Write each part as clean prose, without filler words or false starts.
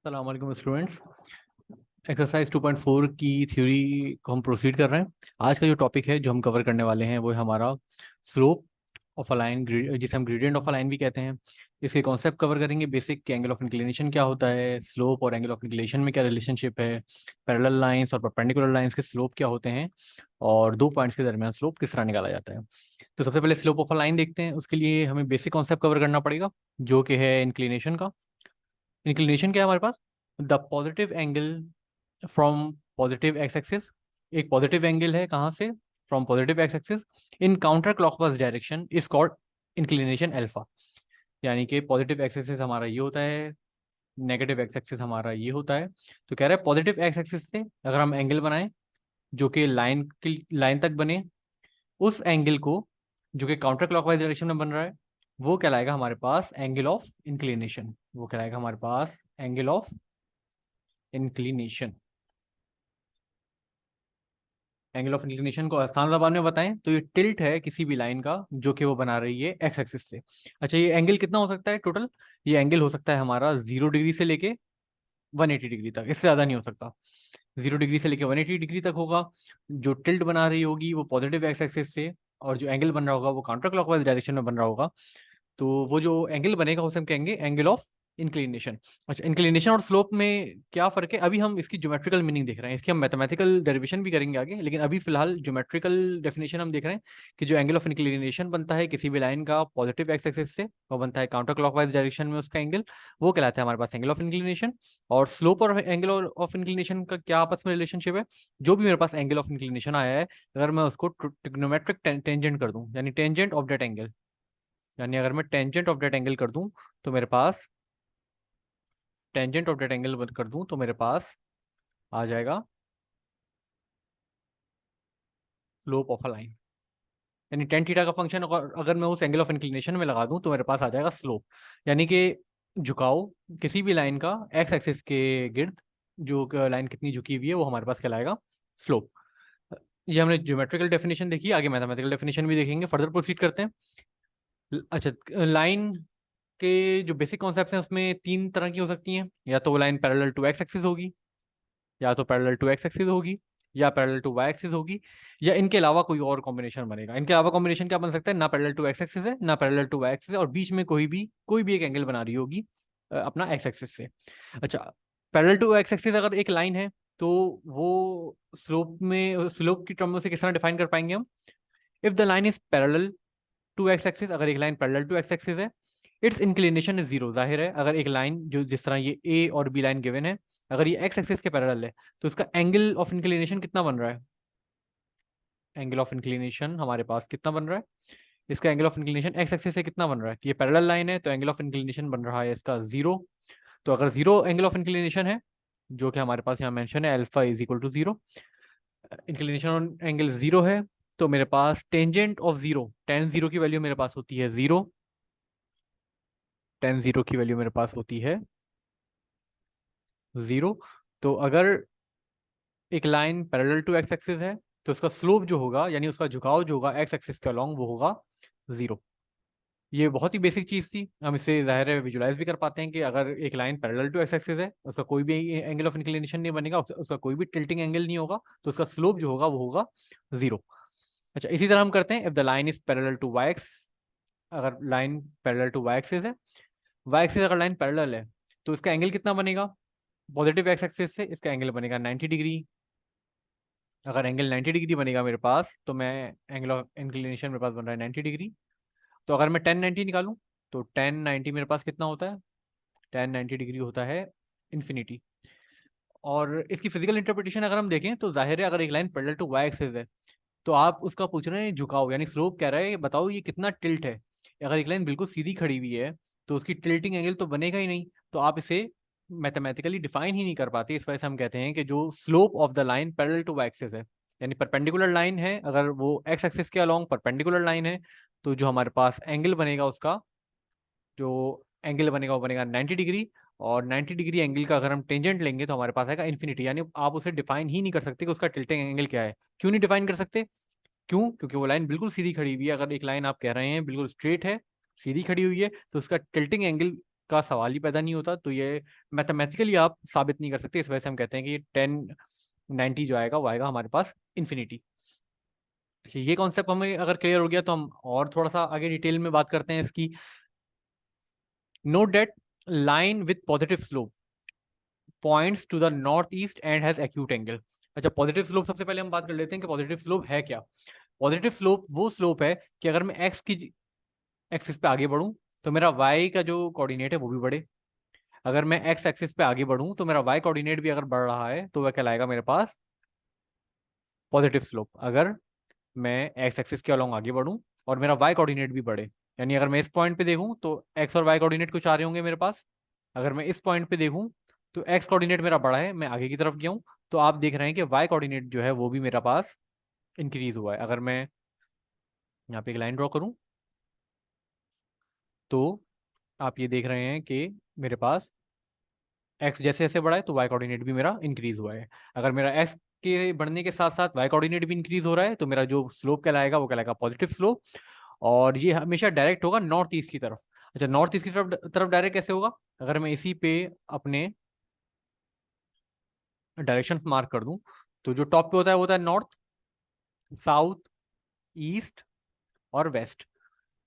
अस्सलाम वालेकुम students. Exercise 2.4 की थ्योरी को हम प्रोसीड कर रहे हैं। आज का जो टॉपिक है जो हम कवर करने वाले हैं वो है हमारा स्लोप ऑफ अ लाइन, जिसे हम ग्रेडियंट ऑफ अ लाइन भी कहते हैं। इसके कॉन्सेप्ट कवर करेंगे। बेसिक एंगल ऑफ इंक्लिनेशन क्या होता है, स्लोप और एंगल ऑफ इंक्लिनेशन में क्या रिलेशनशिप है, पैरेलल लाइंस और परपेंडिकुलर लाइंस के स्लोप क्या होते हैं, और दो पॉइंट्स के दरमियान स्लोप किस तरह निकाला जाता है। तो सबसे पहले स्लोप ऑफ अ लाइन देखते हैं। उसके लिए हमें बेसिक कॉन्सेप्ट कवर करना पड़ेगा जो कि है इंक्लिनेशन का। इंक्लिनेशन क्या है हमारे पास? The positive angle from positive X axis. एक पॉजिटिव एंगल है कहाँ से? From positive X axis in counter clockwise direction is called inclination alpha. यानी कि पॉजिटिव एक्स एक्सिस हमारा ये होता है, नेगेटिव एक्स एक्सिस हमारा ये होता है। तो कह रहा है पॉजिटिव एक्स एक्सिस से अगर हम एंगल बनाएं जो कि लाइन तक बने, उस एंगल को जो कि काउंटर क्लॉकवाइज डायरेक्शन में बन रहा है वो कहलाएगा हमारे पास एंगल ऑफ इंक्लिनेशन। वो कहलाएगा हमारे पास angle of inclination. Angle of inclination को आसान जबान में बताएं तो ये टिल्ट है किसी भी लाइन का जो कि वो बना रही है एक्स एक्सिस से। अच्छा, ये एंगल कितना हो सकता है टोटल? ये एंगल हो सकता है हमारा 0 डिग्री से लेके 180 डिग्री तक, इससे ज़्यादा नहीं हो सकता। 0 डिग्री से लेके 180 डिग्री तक होगा। जो टिल्ट बना रही होगी वो पॉजिटिव एक्स एक्सिस से, और जो एंगल बन रहा होगा वो काउंटर क्लॉकवाइज डायरेक्शन में बन रहा होगा। तो वो जो एंगल बनेगा उसे हम कहेंगे एंगल ऑफ इंक्लिनेशन। अच्छा, इंक्लिनेशन और स्लोप में क्या फर्क है? अभी हम इसकी ज्योमेट्रिकल मीनिंग देख रहे हैं, इसकी हम मैथमेटिकल डेरिवेशन भी करेंगे आगे, लेकिन अभी फिलहाल ज्योमेट्रिकल डेफिनेशन हम देख रहे हैं कि जो एंगल ऑफ इंक्लिनेशन बनता है किसी भी लाइन का पॉजिटिव एक्स एक्सिस से, वो बनता है काउंटर क्लॉकवाइज डायरेक्शन में उसका एंगल, वो कहलाता है हमारे पास एंगल ऑफ इंक्लिनेशन। और स्लोप और एंगल ऑफ इंक्लिनेशन का क्या आपस में रिलेशनशिप है? जो भी मेरे पास एंगल ऑफ इंक्लिनेशन आया है, अगर मैं उसको ट्रिग्नोमेट्रिक टेंजेंट कर दूं, यानी टेंजेंट ऑफ दैट एंगल, यानी अगर मैं टेंजेंट ऑफ दैट एंगल कर दूं तो मेरे पास टेंजेंट ऑफ दैट एंगल कर दूं तो मेरे पास आ जाएगा स्लोप ऑफ अ लाइन। यानी टेन थीटा का फंक्शन अगर मैं उस एंगल ऑफ इंक्लिनेशन में लगा दूं तो मेरे पास आ जाएगा स्लोप। यानी कि झुकाव किसी भी लाइन का एक्स एक्सिस के गिर्द, जो लाइन कितनी झुकी हुई है वो हमारे पास कहलाएगा स्लोप। ये हमने ज्योमेट्रिकल डेफिनेशन देखी, आगे मैथमेटिकल डेफिनेशन भी देखेंगे। फर्दर प्रोसीड करते हैं। अच्छा, लाइन के जो बेसिक कॉन्सेप्ट्स हैं उसमें तीन तरह की हो सकती हैं। या तो वो line parallel to X axis होगी, या तो पैरेलल टू एक्स एक्सिस होगी, या पैरेलल टू वाई एक्सिस होगी, या इनके अलावा कोई और कॉम्बिनेशन बनेगा। इनके अलावा कॉम्बिनेशन क्या बन सकता है? ना पैरेलल टू एक्स एक्सिस है, ना पैरेलल टू वाई एक्सिस है, और बीच में कोई भी एक एंगल बना रही होगी अपना एक्स एक्सिस से। अच्छा, पैरेलल टू एक्स एक्सिस अगर एक लाइन है तो वो स्लोप की टर्म में से किस तरह डिफाइन कर पाएंगे हम? If the line is parallel to X axis, अगर एक line parallel to X axis है, इट्स इंक्लिनेशन इज जीरो। जाहिर है अगर एक लाइन जो जिस तरह ये ए और बी लाइन गिवन है, अगर ये एक्स एक्सिस के पैरेलल है तो इसका एंगल ऑफ इंक्लिनेशन कितना बन रहा है? एंगल ऑफ इंक्लिनेशन हमारे पास कितना बन रहा है? इसका angle of inclination x axis से कितना बन रहा है? ये पैरेलल लाइन है तो एंगल ऑफ इंक्लिनेशन बन रहा है इसका जीरो। तो अगर जीरो एंगल ऑफ इंक्लिनेशन है, जो कि हमारे पास यहाँ मेंशन है alpha is equal to zero, inclination angle zero है, तो मेरे पास tangent of zero, tan zero की वैल्यू मेरे पास होती है जीरो। टेन जीरो की वैल्यू मेरे पास होती है जीरो। तो अगर एक line parallel to X axis है तो उसका स्लोप जो होगा, यानी उसका झुकाव जो होगा एक्स एक्सिस के अलॉन्ग, वो होगा जीरो। ये बहुत ही बेसिक चीज थी, हम इसे जाहिर है विजुलाइज भी कर पाते हैं कि अगर एक line parallel to X axis है उसका कोई भी एंगल ऑफ इंक्लिनेशन नहीं बनेगा, उसका कोई भी टिल्टिंग एंगल नहीं होगा, तो उसका स्लोप जो होगा वो होगा जीरो। अच्छा, इसी तरह हम करते हैं if the line is parallel to Y axis. अगर line parallel to Y axis है, वाई एक्सिस अगर लाइन पैरेलल है तो इसका एंगल कितना बनेगा? पॉजिटिव एक्स एक्सिस से इसका एंगल बनेगा 90 डिग्री। अगर एंगल 90 डिग्री बनेगा मेरे पास तो मैं एंगल ऑफ इंक्लिनेशन मेरे पास बन रहा है 90 डिग्री। तो अगर मैं 1090 निकालूं तो 1090 मेरे पास कितना होता है? 1090 डिग्री होता है इन्फिनिटी। और इसकी फिजिकल इंटरप्रिटेशन अगर हम देखें तो जाहिर है अगर एक line parallel to Y axis है तो आप उसका पूछ रहे हैं झुकाव, यानी स्लोप कह रहे हैं बताओ ये कितना टिल्ट है। अगर एक लाइन बिल्कुल सीधी खड़ी हुई है तो उसकी टिल्टिंग एंगल तो बनेगा ही नहीं, तो आप इसे मैथमेटिकली डिफाइन ही नहीं कर पाते। इस वजह से हम कहते हैं कि जो slope of the line parallel to axis है, यानी परपेंडिकुलर लाइन है, अगर वो एक्स एक्सिस के अलोंग परपेंडिकुलर लाइन है, तो जो हमारे पास एंगल बनेगा उसका जो एंगल बनेगा वो बनेगा 90 डिग्री। और 90 डिग्री एंगल का अगर हम टेंजेंट लेंगे तो हमारे पास आएगा इन्फिनिटी। यानी आप उसे डिफाइन ही नहीं कर सकते कि उसका टिल्टिंग एंगल क्या है। क्यों नहीं डिफाइन कर सकते? क्यों? क्योंकि वो लाइन बिल्कुल सीधी खड़ी हुई है। अगर एक लाइन आप कह रहे हैं बिल्कुल स्ट्रेट है, सीधी खड़ी हुई है, तो उसका टिल्टिंग एंगल का सवाल ही पैदा नहीं होता। तो ये मैथमेटिकली आप साबित नहीं कर सकते, इस वजह से हम कहते हैं कि 1090 जो आएगा वो आएगा हमारे पास इन्फिनिटी। अच्छा, ये कॉन्सेप्ट हमें अगर क्लियर हो गया तो हम और थोड़ा सा आगे डिटेल में बात करते हैं इसकी। Note that line with positive slope points to the north east and has acute angle. अच्छा, पॉजिटिव स्लोप सबसे पहले हम बात कर लेते हैं कि पॉजिटिव स्लोप है क्या। पॉजिटिव स्लोप वो स्लोप है कि अगर मैं एक्स की एक्सिस पे आगे बढ़ूं तो मेरा वाई का जो कोऑर्डिनेट है वो भी बढ़े। अगर मैं एक्स एक्सिस पे आगे बढ़ूं तो मेरा वाई कोऑर्डिनेट भी अगर बढ़ रहा है तो वह कहलाएगा मेरे पास पॉजिटिव स्लोप। अगर मैं एक्स एक्सिस के अलॉन्ग आगे बढ़ूं और मेरा वाई कोऑर्डिनेट भी बढ़े, यानी अगर मैं इस पॉइंट पे देखूं तो एक्स और वाई कोऑर्डिनेट कुछ आ रहे होंगे मेरे पास। अगर मैं इस पॉइंट पे देखूं तो एक्स कोऑर्डिनेट मेरा बढ़ा है, मैं आगे की तरफ गया हूं, तो आप देख रहे हैं कि वाई कोऑर्डिनेट जो है वो भी मेरा पास इंक्रीज हुआ है। अगर मैं यहाँ पे एक लाइन ड्रॉ करूं तो आप ये देख रहे हैं कि मेरे पास एक्स जैसे जैसे बढ़ा है तो वाई कोऑर्डिनेट भी मेरा इंक्रीज हुआ है। अगर मेरा एक्स के बढ़ने के साथ साथ वाई कोऑर्डिनेट भी इंक्रीज हो रहा है तो मेरा जो स्लोप कहलाएगा वो कहलाएगा पॉजिटिव स्लोप। और ये हमेशा डायरेक्ट होगा नॉर्थ ईस्ट की तरफ। अच्छा, नॉर्थ ईस्ट की तरफ तरफ डायरेक्ट कैसे होगा? अगर मैं इसी पे अपने डायरेक्शन मार्क कर दूं तो जो टॉप पे होता है वो होता है नॉर्थ, साउथ, ईस्ट और वेस्ट।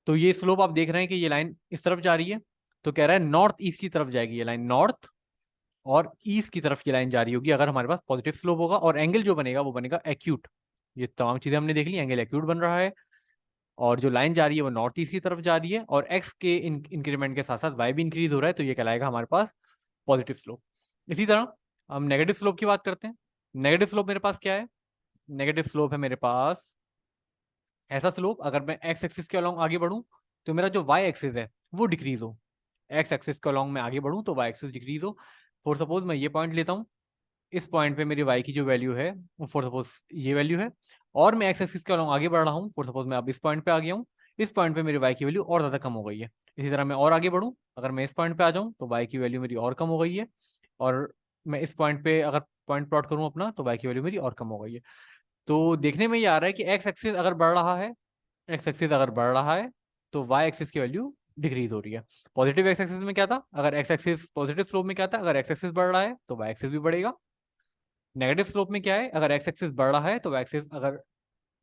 तो ये स्लोप आप देख रहे हैं कि ये लाइन इस तरफ जा रही है, तो कह रहा है नॉर्थ ईस्ट की तरफ जाएगी ये लाइन, नॉर्थ और ईस्ट की तरफ ये लाइन जारी होगी अगर हमारे पास पॉजिटिव स्लोप होगा। और एंगल जो बनेगा वो बनेगा एक्यूट। ये तमाम चीजें हमने देख ली, एंगल एक्यूट बन रहा है और जो लाइन जा रही है वो नॉर्थ ईस्ट की तरफ जा रही है और एक्स के इंक्रीमेंट के साथ साथ वाई भी इंक्रीज हो रहा है, तो ये कहलाएगा हमारे पास पॉजिटिव स्लोप। इसी तरह हम नेगेटिव स्लोप की बात करते हैं। नेगेटिव स्लोप मेरे पास क्या है? नेगेटिव स्लोप है मेरे पास ऐसा स्लोप, अगर मैं एक्स एक्सिस के अलॉन्ग आगे बढ़ूं तो मेरा जो वाई एक्सिस है वो डिक्रीज हो। एक्स एक्सिस के अलॉन्ग में आगे बढ़ूं तो वाई एक्सिस डिक्रीज हो। फॉर सपोज मैं ये पॉइंट लेता हूँ, इस पॉइंट पे मेरी वाई की जो वैल्यू है वो फॉर सपोज ये वैल्यू है, और मैं एक्स एक्सिस के अलॉन्ग आगे बढ़ रहा हूँ। फॉर सपोज मैं अब इस पॉइंट पे आ गया हूँ, इस पॉइंट पे मेरी वाई की वैल्यू और ज़्यादा कम हो गई है। इसी तरह मैं और आगे बढ़ूँ, अगर मैं इस पॉइंट पे आ जाऊँ तो वाई की वैल्यू मेरी और कम हो गई है, और मैं इस पॉइंट पे अगर पॉइंट प्लॉट करूँ अपना तो वाई की वैल्यू मेरी और कम हो गई है। तो देखने में ये आ रहा है कि एक्स एक्सिस अगर बढ़ रहा है, एक्स एक्सिस अगर बढ़ रहा है तो वाई एक्सिस की वैल्यू डिक्रीज हो रही है। पॉजिटिव एक्स एक्सिस में क्या था? अगर एक्स एक्सिस पॉजिटिव स्लोप में क्या था? अगर एक्स एक्सिस बढ़ रहा है तो वाई एक्सिस भी बढ़ेगा। नेगेटिव स्लोप में क्या है? अगर एक्स एक्सिस बढ़ रहा है तो वाई एक्सिस अगर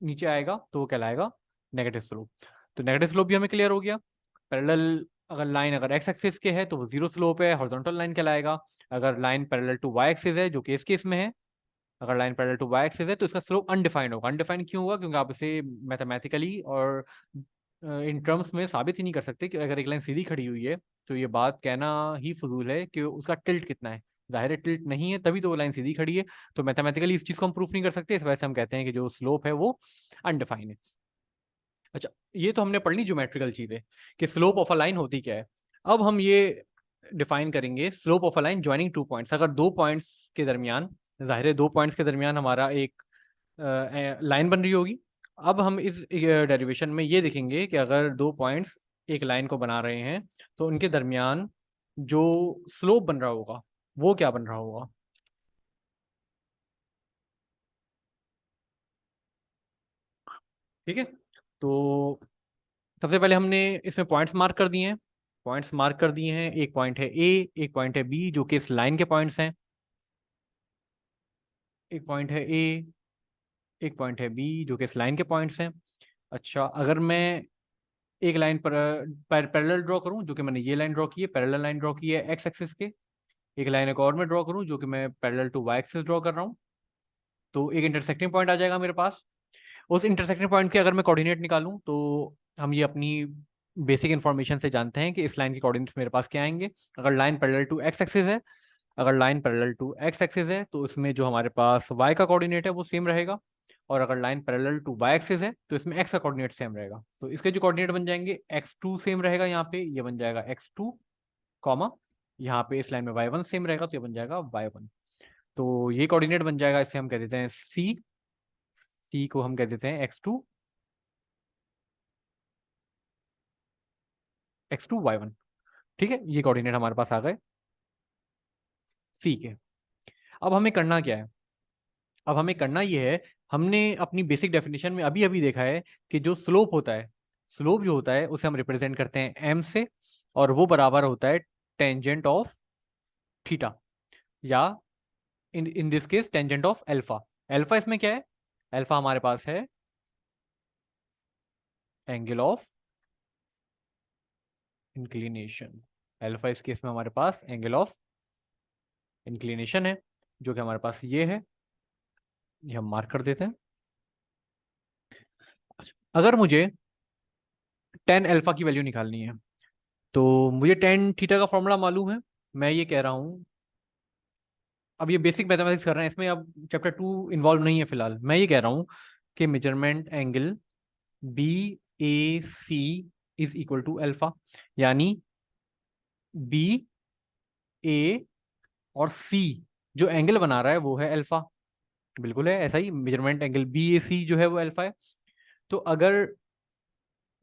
नीचे आएगा तो वो कहलाएगा नेगेटिव स्लोप। तो नेगेटिव स्लोप भी हमें क्लियर हो गया। पैरेलल अगर लाइन अगर एक्स एक्सिस के है तो वो जीरो स्लोप है, हॉरिजॉन्टल लाइन कहलाएगा। अगर line parallel to Y axis है, जो कि इस केस में है, अगर line parallel to Y axis है तो इसका स्लोप अनडिफाइंड होगा। अनडिफाइंड क्यों होगा? क्योंकि आप इसे मैथमेटिकली और इन टर्म्स में साबित ही नहीं कर सकते कि अगर एक लाइन सीधी खड़ी हुई है तो ये बात कहना ही फजूल है कि उसका टिल्ट कितना है। जाहिर है टिल्ट नहीं है, तभी तो वो लाइन सीधी खड़ी है। तो मैथमेटिकली इस चीज को हम प्रूफ नहीं कर सकते, इस वजह से हम कहते हैं कि जो स्लोप है वो अनडिफाइंड है। अच्छा, ये तो हमने पढ़ ली ज्योमेट्रिकल चीजें कि स्लोप ऑफ अ लाइन होती क्या है। अब हम ये डिफाइन करेंगे slope of a line joining two points. अगर दो पॉइंट्स के दरमियान, जाहिर है दो पॉइंट्स के दरमियान हमारा एक लाइन बन रही होगी। अब हम इस डेरिवेशन में ये देखेंगे कि अगर दो पॉइंट्स एक लाइन को बना रहे हैं तो उनके दरमियान जो स्लोप बन रहा होगा वो क्या बन रहा होगा। ठीक है, तो सबसे पहले हमने इसमें पॉइंट्स मार्क कर दिए हैं। पॉइंट्स मार्क कर दिए हैं, एक पॉइंट है ए, एक पॉइंट है बी, जो कि इस लाइन के पॉइंट्स हैं। एक पॉइंट है ए, एक पॉइंट है बी, जो कि इस लाइन के पॉइंट्स हैं। अच्छा, अगर मैं एक लाइन पर पैरेलल ड्रॉ करूं, जो कि मैंने ये लाइन ड्रॉ की है, पैरेलल लाइन ड्रॉ की है एक्स एक्सिस के, एक लाइन एक और में ड्रॉ करूं जो कि मैं parallel to Y axis draw कर रहा हूं, तो एक इंटरसेक्टिंग पॉइंट आ जाएगा मेरे पास। उस इंटरसेक्टिंग पॉइंट के अगर मैं कोऑर्डिनेट निकालूं तो हम ये अपनी बेसिक इन्फॉर्मेशन से जानते हैं कि इस लाइन के कोऑर्डिनेट्स मेरे पास क्या आएंगे। अगर line parallel to X axis है, अगर line parallel to X axis है तो इसमें जो हमारे पास y का कोऑर्डिनेट है वो सेम रहेगा। और अगर line parallel to y axis है तो इसमें x का कोऑर्डिनेट सेम रहेगा। तो इसके जो कोऑर्डिनेट बन जाएंगे, x2 सेम रहेगा, यहाँ पे ये बन जाएगा x2 कॉमा, यहाँ पे इस लाइन में y1 सेम रहेगा तो ये बन जाएगा y1। तो ये कोऑर्डिनेट बन जाएगा, इसे हम कह देते हैं c को हम कह देते हैं x2 y1। ठीक है, ये कोऑर्डिनेट हमारे पास आ गए c के। अब हमें करना क्या है? अब हमें करना ये है, हमने अपनी बेसिक डेफिनेशन में अभी अभी देखा है कि जो स्लोप होता है, स्लोप जो होता है उसे हम रिप्रेजेंट करते हैं m से, और वो बराबर होता है टेंजेंट ऑफ थीटा, या in this case tangent of alpha. Alpha इसमें क्या है? अल्फा हमारे पास है एंगल ऑफ इंक्लिनेशन। अल्फा इस केस में हमारे पास एंगल ऑफ इंक्लिनेशन है, जो कि हमारे पास ये है, ये हम मार्क कर देते हैं। अगर मुझे टेन अल्फा की वैल्यू निकालनी है, तो मुझे टेन थीटा का फॉर्मूला मालूम है। मैं ये कह रहा हूँ, अब ये बेसिक मैथमेटिक्स कर रहे हैं, इसमें अब चैप्टर 2 इन्वॉल्व नहीं है फिलहाल। मैं ये कह रहा हूँ कि measurement angle B A C is equal to alpha, यानी बी ए और सी जो एंगल बना रहा है वो है अल्फा। बिल्कुल है ऐसा ही, मेजरमेंट एंगल बी ए सी जो है वो अल्फा है। तो अगर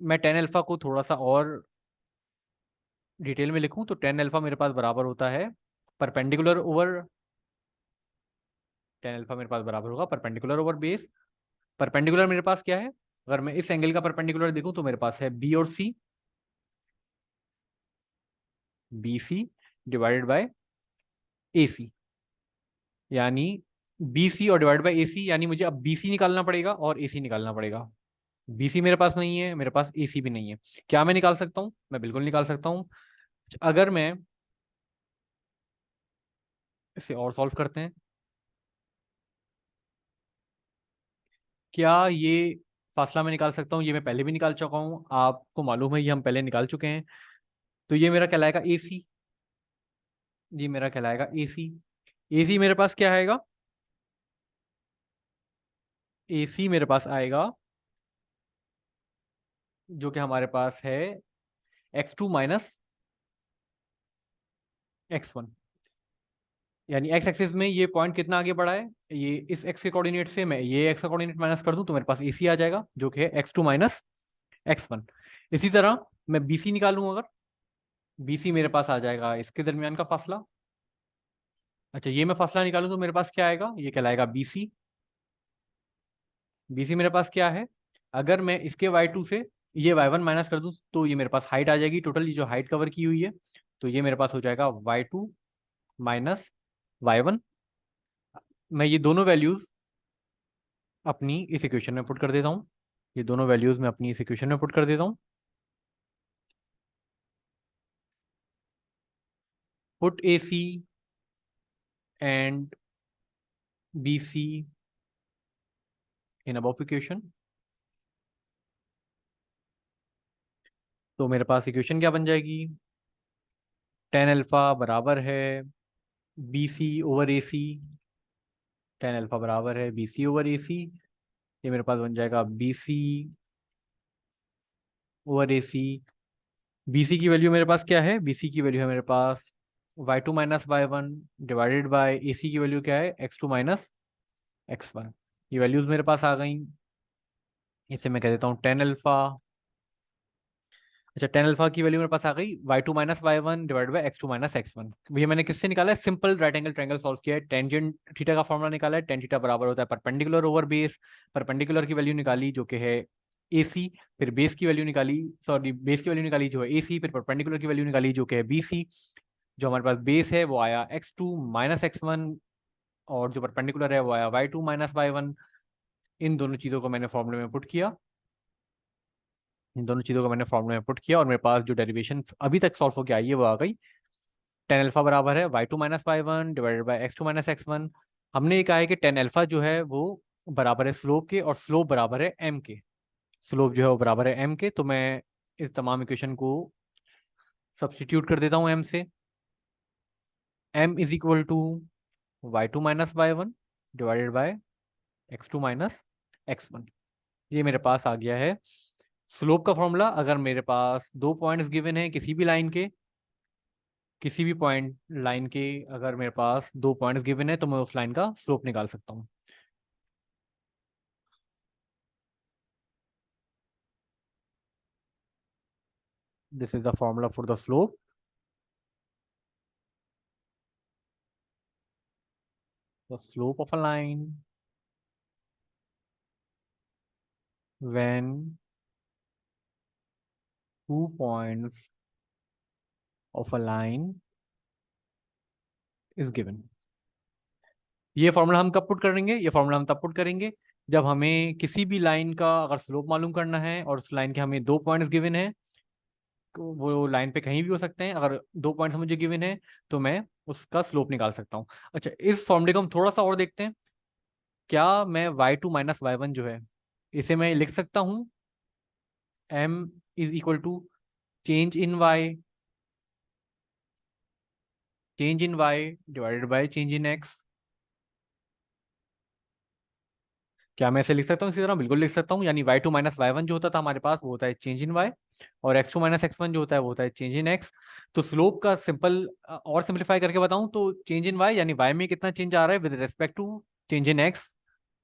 मैं टेन अल्फा को थोड़ा सा और डिटेल में लिखूं, तो टेन अल्फा मेरे पास बराबर होता है परपेंडिकुलर ओवर, टेन अल्फा मेरे पास बराबर होगा परपेंडिकुलर ओवर बेस। परपेंडिकुलर मेरे पास क्या है? अगर मैं इस एंगल का परपेंडिकुलर देखूं तो मेरे पास है बी और सी, B C divided by A सी, यानी बी सी और डिवाइडेड बाय ए सी, यानी मुझे अब बी सी निकालना पड़ेगा और ए सी निकालना पड़ेगा। बी सी मेरे पास नहीं है, मेरे पास ए सी भी नहीं है। क्या मैं निकाल सकता हूँ? मैं बिल्कुल निकाल सकता हूँ। अगर मैं इसे और सॉल्व करते हैं, क्या ये फासला मैं निकाल सकता हूँ? ये मैं पहले भी निकाल चुका हूँ, आपको मालूम है, ये हम पहले निकाल चुके हैं। तो ये मेरा कहलाएगा ए सी, ये मेरा कहलाएगा ए सी। ए सी मेरे पास क्या आएगा? ए सी मेरे पास आएगा जो कि हमारे पास है x2 माइनस x1, यानी एक्स एक्सिस में ये पॉइंट कितना आगे बढ़ा है, ये इस एक्स के कोऑर्डिनेट से मैं ये एक्स का कोऑर्डिनेट माइनस कर दूं तो मेरे पास ए सी आ जाएगा, जो कि है x2 माइनस x1। इसी तरह मैं बी सी निकालूं, अगर बी सी मेरे पास आ जाएगा इसके दरमियान का फासला। अच्छा, ये मैं फासला निकालूं तो मेरे पास क्या आएगा? ये कहलाएगा बी सी। बी सी मेरे पास क्या है? अगर मैं इसके y2 से ये y1 माइनस कर दूं तो ये मेरे पास हाइट आ जाएगी, टोटल ये जो हाइट कवर की हुई है। तो ये मेरे पास हो जाएगा y2 माइनस y1। मैं ये दोनों वैल्यूज अपनी इस इक्वेशन में पुट कर देता हूँ, ये दोनों वैल्यूज मैं अपनी इस इक्वेशन में पुट कर देता हूँ। Put A C and B C in above equation. तो मेरे पास इक्वेशन क्या बन जाएगी? टेन अल्फा बराबर है बी सी ओवर ए सी, टेन अल्फा बराबर है बी सी ओवर ए सी। ये मेरे पास बन जाएगा बी सी ओवर ए सी। बी सी की वैल्यू मेरे पास क्या है? बी सी की वैल्यू है मेरे पास y2 minus y1 divided by A C की वैल्यू क्या है? x2 minus x1। ये वैल्यूज मेरे पास आ गई। इसे मैं कह देता हूँ टेन अल्फा। अच्छा, टेन अल्फा की वैल्यू मेरे पास आ गई y2 minus y1 divide by x2 minus x1। ये मैंने किससे निकाला है? Simple right angle triangle solve किया है, टेंजेंट थीटा का फॉर्मूला निकाला है। टेन थीटा बराबर होता है परपेंडिकुलर ओवर बेस। परपेंडिकुलर की वैल्यू निकाली जो कि है ए सी, फिर बेस की वैल्यू निकाली, सॉरी बेस की वैल्यू निकाली जो है ए सी, फिर परपेंडिकुलर की वैल्यू निकाली जो कि है बी सी। जो हमारे पास बेस है वो आया x2 माइनस x1, और जो परपेंडिकुलर है वो आया y2 माइनस y1। इन दोनों चीज़ों को मैंने फॉर्मूले में पुट किया, इन दोनों चीज़ों को मैंने फॉर्मूले में पुट किया, और मेरे पास जो डेरिवेशन अभी तक सॉल्व होकर आई है वो आ गई। टेन अल्फा बराबर है y2 minus y1 divided by x2 minus x1। हमने ये कहा है कि टेन अल्फा जो है वो बराबर है स्लोप के, और स्लोप बराबर है m के। स्लोप जो है वो बराबर है m के, तो मैं इस तमाम इक्वेशन को सब्सटीट्यूट कर देता हूँ m से। m is equal to y2 minus y1 divided by x2 minus x1। ये मेरे पास आ गया है स्लोप का फॉर्मूला। अगर मेरे पास दो पॉइंट्स गिवन है किसी भी लाइन के, किसी भी पॉइंट लाइन के अगर मेरे पास दो पॉइंट्स गिवन है तो मैं उस लाइन का स्लोप निकाल सकता हूँ। This is the formula for the slope. The slope of a line when two points of a line is given. ये फॉर्मूला हम कब पुट करेंगे? ये फॉर्मूला हम तब पुट करेंगे जब हमें किसी भी लाइन का अगर स्लोप मालूम करना है और उस लाइन के हमें 2 पॉइंट्स गिवन है, तो वो लाइन पे कहीं भी हो सकते हैं। अगर 2 पॉइंट्स मुझे गिवन है तो मैं उसका स्लोप निकाल सकता हूँ। अच्छा, इस फॉर्मूले को हम थोड़ा सा और देखते हैं। क्या मैं y2 माइनस y1 जो है, इसे मैं लिख सकता हूँ m is equal to change in y, change in y divided by change in x? क्या मैं इसे लिख सकता हूँ इसी तरह? बिल्कुल लिख सकता हूँ। यानी y2 माइनस y1 जो होता था हमारे पास, वो होता है चेंज इन y, और x2 माइनस x1 जो होता है वो होता है चेंज इन x। तो स्लोप का सिंपल और सिंप्लीफाई करके बताऊं तो चेंज इन y यानी y में कितना चेंज आ रहा है with respect to change in x।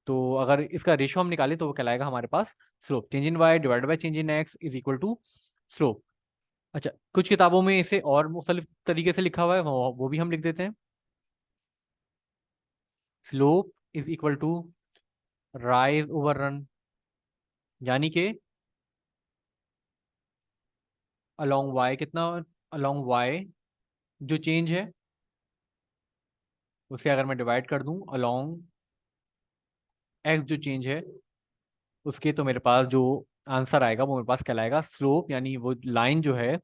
तो अगर इसका रेशियो हम निकालें तो वो कहलाएगा हमारे पास slope. Change in y divided by change in x is equal to slope. अच्छा, कुछ किताबों में इसे और मुख्तलिफ तरीके से लिखा हुआ है, वो भी हम लिख देते हैं। Slope is equal to rise over run, यानी कि अलोंग y कितना, अलोंग y जो चेंज है उसे अगर मैं डिवाइड कर दूं अलोंग x जो चेंज है उसके, तो मेरे पास जो आंसर आएगा वो मेरे पास कहलाएगा स्लोप। यानी वो लाइन जो है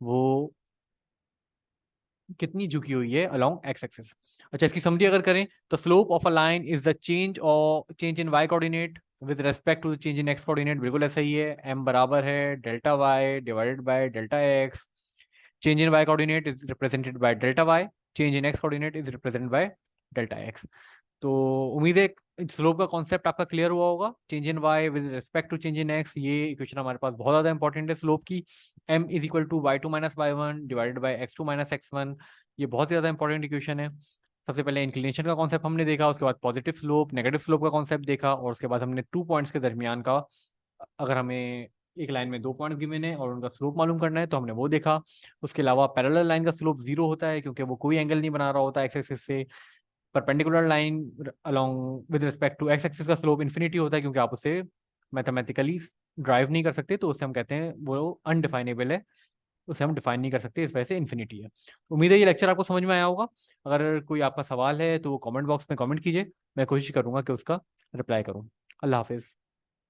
वो कितनी झुकी हुई है अलोंग एक्स एक्सिस। अच्छा, इसकी समरी अगर करें तो slope of a line is the change in Y coordinate with respect to the change in X coordinate. बिल्कुल ऐसा ही है, एम बराबर है delta Y divided by delta X. Change in Y coordinate is represented by delta Y, change in X coordinate is represented by delta X. तो उम्मीद है slope का कॉन्सेप्ट आपका क्लियर हुआ होगा। Change in Y with respect to change in X, ये equation हमारे पास बहुत ज्यादा इंपॉर्टेंट है स्लोप की। M is equal to y2 minus y1 divided by x2 minus x1, ये बहुत ही ज्यादा इंपॉर्टेंट इक्वेशन है। सबसे पहले इंक्लिनेशन का कॉन्सेप्ट हमने देखा, उसके बाद पॉजिटिव स्लोप नेगेटिव स्लोप का कॉन्सेप्ट देखा, और उसके बाद हमने 2 पॉइंट्स के दरमियान का, अगर हमें एक लाइन में 2 पॉइंट गिवन है और उनका स्लोप मालूम करना है तो हमने वो देखा। उसके अलावा पैरेलल लाइन का स्लोप 0 होता है क्योंकि वो कोई एंगल नहीं बना रहा होता एक्स एक्सिस से। Perpendicular line along with respect to X axis का स्लोप इन्फिनिटी होता है क्योंकि आप उसे मैथमेटिकली ड्राइव नहीं कर सकते, तो उससे हम कहते हैं वो अनडिफाइनेबल है, उसे हम डिफाइन नहीं कर सकते, इस वजह से इन्फिनिटी है। उम्मीद है ये लेक्चर आपको समझ में आया होगा। अगर कोई आपका सवाल है तो वो कमेंट बॉक्स में कमेंट कीजिए, मैं कोशिश करूंगा कि उसका रिप्लाई करूँ। अल्लाह हाफिज़।